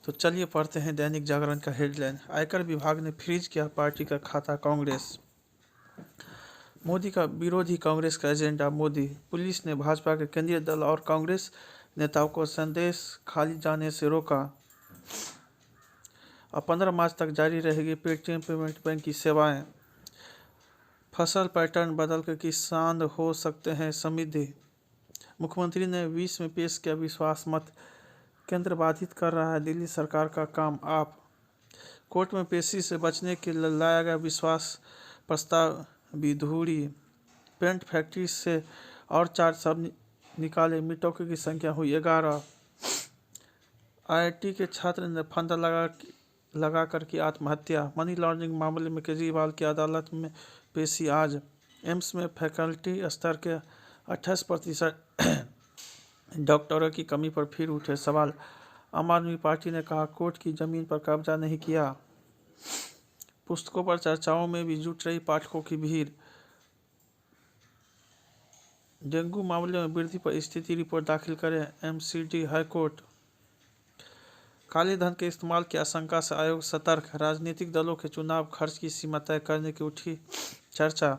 तो चलिए पढ़ते हैं दैनिक जागरण का हेडलाइन। आयकर विभाग ने फ्रीज किया पार्टी का खाता कांग्रेस। मोदी का विरोधी कांग्रेस का एजेंडा। मोदी पुलिस ने भाजपा के केंद्रीय दल और कांग्रेस नेताओं को संदेश खाली जाने से रोका। अब 15 मार्च तक जारी रहेगी पेटीएम पेमेंट बैंक की सेवाएं। फसल पैटर्न बदल कर किसान हो सकते हैं समृद्धि। मुख्यमंत्री ने 20 में पेश किया विश्वास मत। केंद्र बाधित कर रहा है दिल्ली सरकार का काम आप। कोर्ट में पेशी से बचने के लिए लाया गया विश्वास प्रस्ताव विधूरी। पेंट फैक्ट्री से और 4 शव निकाले, मृतकों की संख्या हुई 11। आईआईटी के छात्र ने फंदा लगा कर की आत्महत्या। मनी लॉन्ड्रिंग मामले में केजरीवाल की अदालत में पेशी आज। एम्स में फैकल्टी स्तर के 28% डॉक्टरों की कमी पर फिर उठे सवाल। आम आदमी पार्टी ने कहा कोर्ट की जमीन पर कब्जा नहीं किया। पुस्तकों पर चर्चाओं में भी जुट रही पाठकों की भीड़। डेंगू मामले में वृद्धि पर स्थिति रिपोर्ट दाखिल करें एमसीडी हाईकोर्ट। काले धन के इस्तेमाल की आशंका से आयोग सतर्क। राजनीतिक दलों के चुनाव खर्च की सीमा तय करने की उठी चर्चा।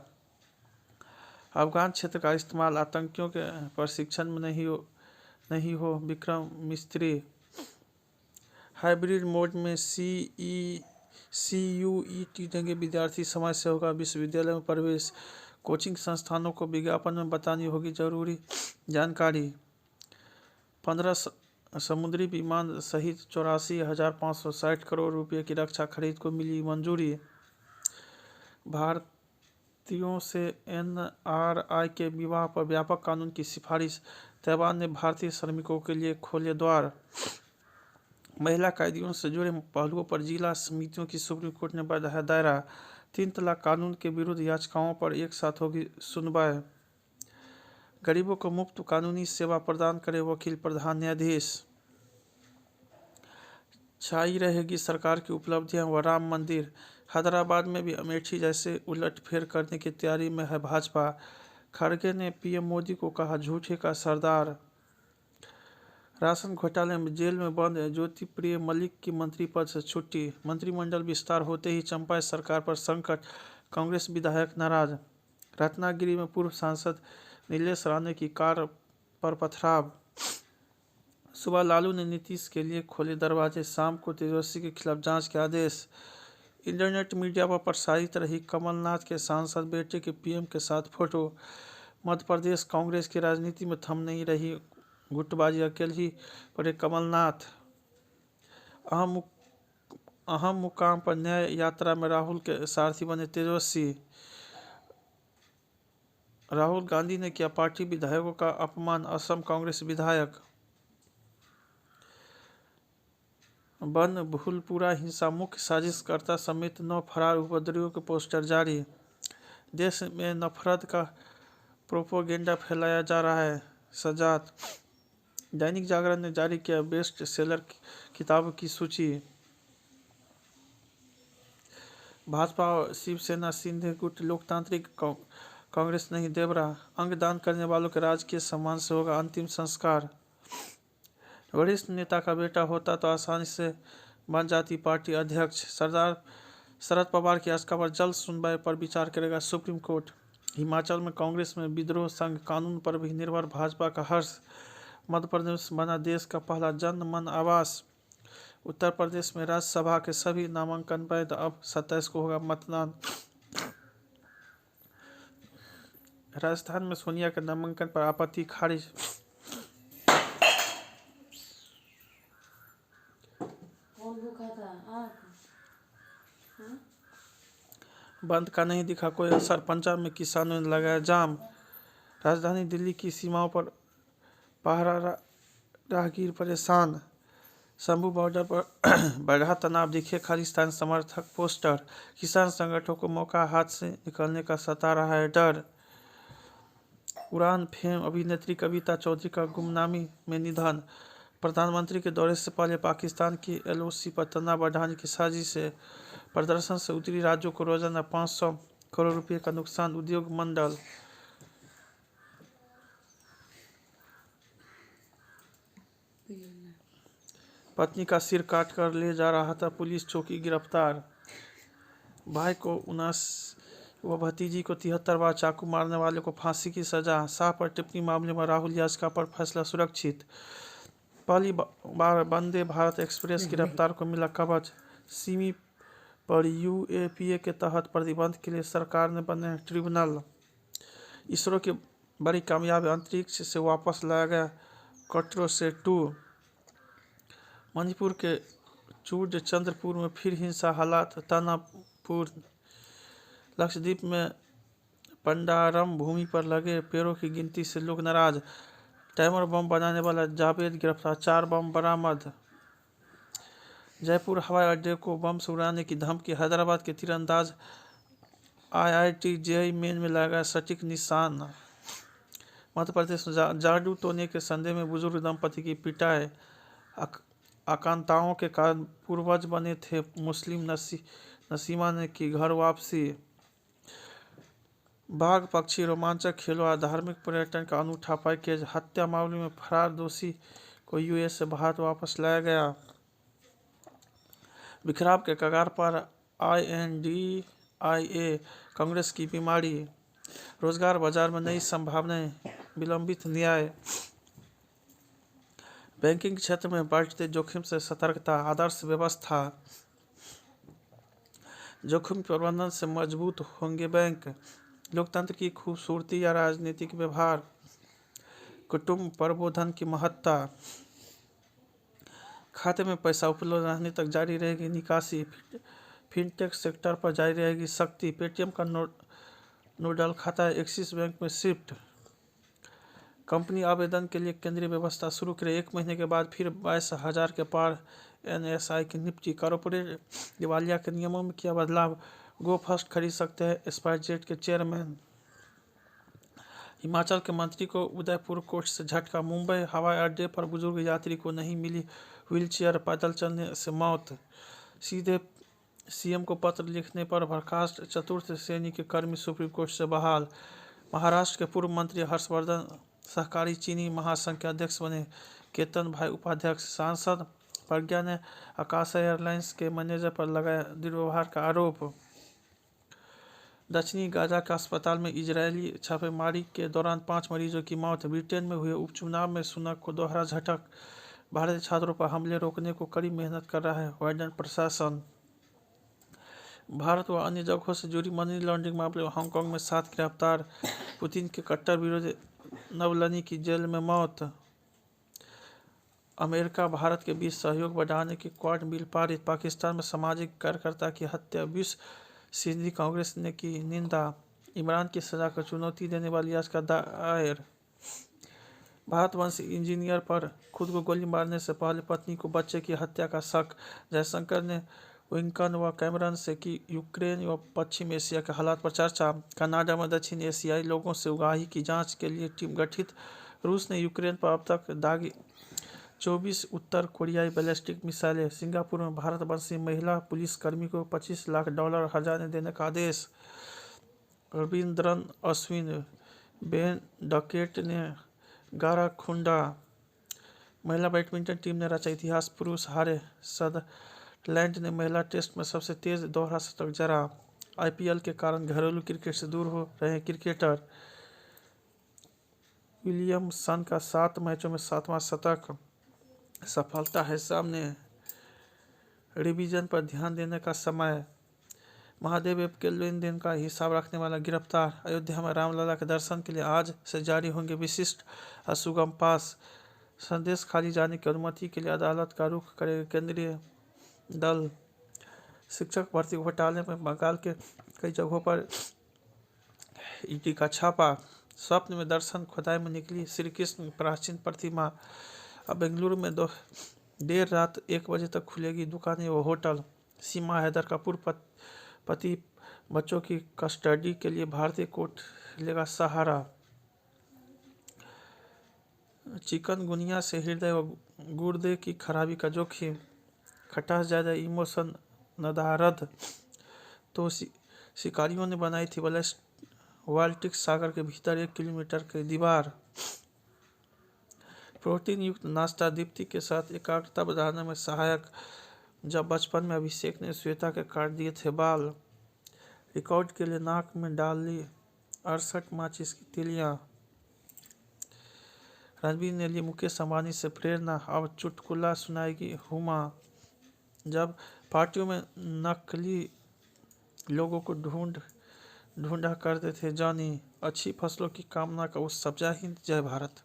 अफगान क्षेत्र का इस्तेमाल आतंकियों के प्रशिक्षण में नहीं हो विक्रम मिस्त्री। हाइब्रिड मोड में CUET देंगे विद्यार्थी, समय से होगा विश्वविद्यालय में प्रवेश। कोचिंग संस्थानों को विज्ञापन में बतानी होगी जरूरी जानकारी। 15 समुद्री विमान सहित 84,560 करोड़ रुपए की रक्षा खरीद को मिली मंजूरी। भारतीयों से NRI के विवाह पर व्यापक कानून की सिफारिश। ताइवान ने भारतीय श्रमिकों के लिए खोले द्वार। महिला कैदियों से जुड़े पहलुओं पर जिला समितियों की सुप्रीम कोर्ट ने बढ़ाया दायरा। 3 तलाक कानून के विरुद्ध याचिकाओं पर एक साथ होगी सुनवाई। गरीबों को मुफ्त कानूनी सेवा प्रदान करे वकील प्रधान न्यायाधीश। छाई रहेगी सरकार की उपलब्धियां व राम मंदिर। हैदराबाद में भी अमेठी जैसे उलटफेर करने की तैयारी में है भाजपा। खड़गे ने पीएम मोदी को कहा झूठे का सरदार। राशन घोटाले में जेल में बंद ज्योति प्रिय मलिक की मंत्री पद से छुट्टी। मंत्रिमंडल विस्तार होते ही चंपाई सरकार पर संकट, कांग्रेस विधायक नाराज। रत्नागिरी में पूर्व सांसद नीलेश राणे की कार पर पथराव। सुबह लालू ने नीतीश के लिए खोले दरवाजे, शाम को तेजस्वी के खिलाफ जांच के आदेश। इंटरनेट मीडिया पर प्रसारित रही कमलनाथ के सांसद बेटे के पीएम के साथ फोटो। मध्य प्रदेश कांग्रेस की राजनीति में थम नहीं रही गुटबाजी, अकेले ही पड़े कमलनाथ। अहम मुकाम पर न्याय यात्रा में राहुल के सारथी बने तेजस्वी। राहुल गांधी ने किया पार्टी विधायकों का अपमान, असम कांग्रेस विधायक। बन भूलपुरा हिंसा मुख्य साजिशकर्ता समेत 9 फरार उपद्रवियों के पोस्टर जारी। देश में नफरत का प्रोपोगेंडा फैलाया जा रहा है सजात। दैनिक जागरण ने जारी किया बेस्ट सेलर किताबों की सूची। भाजपा और शिवसेना सिंधे गुट लोकतांत्रिक कांग्रेस नहीं देवरा। अंगदान करने वालों के राजकीय सम्मान से होगा अंतिम संस्कार। वरिष्ठ नेता का बेटा होता तो आसानी से बन जाती पार्टी अध्यक्ष। सरदार शरद पवार की याचिका पर जल्द सुनवाई पर विचार करेगा सुप्रीम कोर्ट। हिमाचल में कांग्रेस में विद्रोह, संघ कानून पर भी निर्भर भाजपा का हर्ष। मध्य प्रदेश बना देश का पहला जन मन आवास। उत्तर प्रदेश में राज्यसभा के सभी नामांकन वैध, अब 27 को होगा मतदान। राजस्थान में सोनिया के नामांकन पर आपत्ति खारिज। बंद का नहीं दिखा कोई असर, पंजाब में किसानों ने लगाया जाम। राजधानी दिल्ली की सीमाओं पर पहरा राहगीर परेशान। शंभू बॉर्डर पर बढ़ा तनाव, दिखे खालिस्तान समर्थक पोस्टर। किसान संगठनों को मौका हाथ से निकलने का सता रहा है डर। उड़ान फेम अभिनेत्री कविता चौधरी का गुमनामी में निधन। प्रधानमंत्री के दौरे से पहले पाकिस्तान की LOC पर तनाव बढ़ाने की साजिश है। प्रदर्शन से उत्तरी राज्यों को रोजाना 500 करोड़ रुपए का नुकसान, उद्योग मंडल। पत्नी का सिर काट कर ले जा रहा था, पुलिस चौकी गिरफ्तार। भाई को 19 व भतीजी को 73 बार चाकू मारने वाले को फांसी की सजा। शाह पर टिप्पणी मामले में राहुल याचिका पर फैसला सुरक्षित। पहली बार वंदे भारत एक्सप्रेस की रफ्तार को मिला कवच। सिमी पर यूएपीए के तहत प्रतिबंध के लिए सरकार ने बने ट्रिब्यूनल। इसरो की बड़ी कामयाबी, अंतरिक्ष से वापस लाया गया कट्रोसेट-2। मणिपुर के चूड़चंद्रपुर में फिर हिंसा, हालात तनावपूर्ण। लक्षद्वीप में पंडारम भूमि पर लगे पेड़ों की गिनती से लोग नाराज। टाइमर बम बनाने वाला जावेद गिरफ्तार, 4 बम बरामद। जयपुर हवाई अड्डे को बम से उड़ाने की धमकी, हैदराबाद के तीरंदाज आईआईटी जेईई मेन में लगाया सटीक निशान। मध्य प्रदेश में जादू टोने के संदेह में बुजुर्ग दंपति की पिटाई। आकांताओं के कारण पूर्वज बने थे मुस्लिम, नसीमा ने की घर वापसी। बाघ पक्षी रोमांचक खेलों और धार्मिक पर्यटन का अनूठा पैकेज। हत्या मामले में फरार दोषी को यूएस से भारत वापस लाया गया। बिखराव के कगार पर आईएनडीआईए, कांग्रेस की बीमारी। रोजगार बाजार में नई संभावनाएं, विलंबित न्याय। बैंकिंग क्षेत्र में बढ़ते जोखिम से सतर्कता, आदर्श व्यवस्था। जोखिम प्रबंधन से मजबूत होंगे बैंक। लोकतंत्र की खूबसूरती या राजनीतिक व्यवहार। कुटुंब प्रबोधन की महत्ता। खाते में पैसा उपलब्ध रहने तक जारी रहेगी निकासी। फिनटेक सेक्टर पर जारी रहेगी सख्ती। पेटीएम का नोडल खाता एक्सिस बैंक में शिफ्ट। कंपनी आवेदन के लिए केंद्रीय व्यवस्था शुरू करे, 1 महीने के बाद फिर 22,000 के पार एनएसआई की निफ्टी। कॉर्पोरेट दिवालिया के नियमों में किया बदलाव, गो फर्स्ट खरीद सकते हैं स्पाइसजेट के चेयरमैन। हिमाचल के मंत्री को उदयपुर कोर्ट से झटका, मुंबई हवाई अड्डे पर बुजुर्ग यात्री को नहीं मिली व्हीलचेयर, पैदल चलने से मौत। सीधे सीएम को पत्र लिखने पर बर्खास्त चतुर्थ श्रेणी के कर्मी सुप्रीम कोर्ट से बहाल। महाराष्ट्र के पूर्व मंत्री हर्षवर्धन सहकारी चीनी महासंघ के अध्यक्ष बने, केतन भाई उपाध्यक्ष। सांसद प्रज्ञा ने आकाश एयरलाइंस के मैनेजर पर लगाया दुर्व्यवहार का आरोप। दक्षिणी गाजा के अस्पताल में इजरायली छापेमारी के दौरान 5 मरीजों की मौत। ब्रिटेन में हुए उपचुनाव में सुनक को दोहरा झटक। भारतीय छात्रों पर हमले रोकने को कड़ी मेहनत कर रहा है बाइडेन प्रशासन। भारत व अन्य जगहों से जुड़ी मनी लॉन्ड्रिंग मामले में हांगकांग में 7 गिरफ्तार। पुतिन के कट्टर विरोधी नवलनी की जेल में मौत। अमेरिका भारत के बीच सहयोग बढ़ाने की क्वाड बिल पारित। पाकिस्तान में सामाजिक कार्यकर्ता की हत्या, विश्व सिंधी कांग्रेस ने की निंदा। इमरान की सजा को चुनौती देने वाली याचिका दायर। भारतवंशी इंजीनियर पर खुद को गोली मारने से पहले पत्नी को बच्चे की हत्या का शक। जयशंकर ने विंकन व कैमरन से की यूक्रेन व पश्चिम एशिया के हालात पर चर्चा। कनाडा में दक्षिण एशियाई लोगों से उगाही की जांच के लिए टीम गठित। रूस ने यूक्रेन पर अब तक दागी 24 उत्तर कोरियाई बैलिस्टिक मिसाइलें। सिंगापुर में भारतवंशी महिला पुलिसकर्मी को $25 लाख हर्जाने देने का आदेश। रविंद्रन अश्विन, बेन डकेट ने गारा खुंडा। महिला बैडमिंटन टीम ने रचा इतिहास, पुरुष हारे। सदरलैंड ने महिला टेस्ट में सबसे तेज दोहरा शतक जड़ा। आईपीएल के कारण घरेलू क्रिकेट से दूर हो रहे क्रिकेटर। विलियमसन का 7 मैचों में 7वां शतक। सफलता है सामने, रिवीजन पर ध्यान देने का समय। महादेव ऐप के लेन देन का हिसाब रखने वाला गिरफ्तार। अयोध्या में रामलला के दर्शन के लिए आज से जारी होंगे विशिष्ट और सुगम पास। संदेश खाली जाने की अनुमति के लिए अदालत का रुख करेगा केंद्रीय दल। शिक्षक भर्ती घोटाले में बंगाल के कई जगहों पर ईडी का छापा। स्वप्न में दर्शन खुदाई में निकली श्री कृष्ण की प्राचीन प्रतिमा। अब बेंगलुरु में देर रात 1 बजे तक खुलेगी दुकानें व होटल। सीमा हैदर का पूर्व पति बच्चों की कस्टडी के लिए भारतीय कोर्ट लेगा सहारा। चिकनगुनिया से हृदय व गुर्दे की खराबी का जोखिम। खटास ज़्यादा इमोशन नदारद। तो शिकारियों ने बनाई थी बाल्टिक सागर के भीतर 1 किलोमीटर की दीवार। प्रोटीन युक्त नाश्ता दीप्ति के साथ एकाग्रता बढ़ाने में सहायक। जब बचपन में अभिषेक ने श्वेता के काट दिए थे बाल, रिकॉर्ड के लिए नाक में डाल ली 68 माचिस की तिलियां। रणबीर ने ली मुकेश अंबानी से प्रेरणा, अब चुटकुला सुनाएगी हुमा। जब पार्टियों में नकली लोगों को ढूंढा करते थे जॉनी, अच्छी फसलों की कामना का उत्सव। जय हिंद, जय भारत।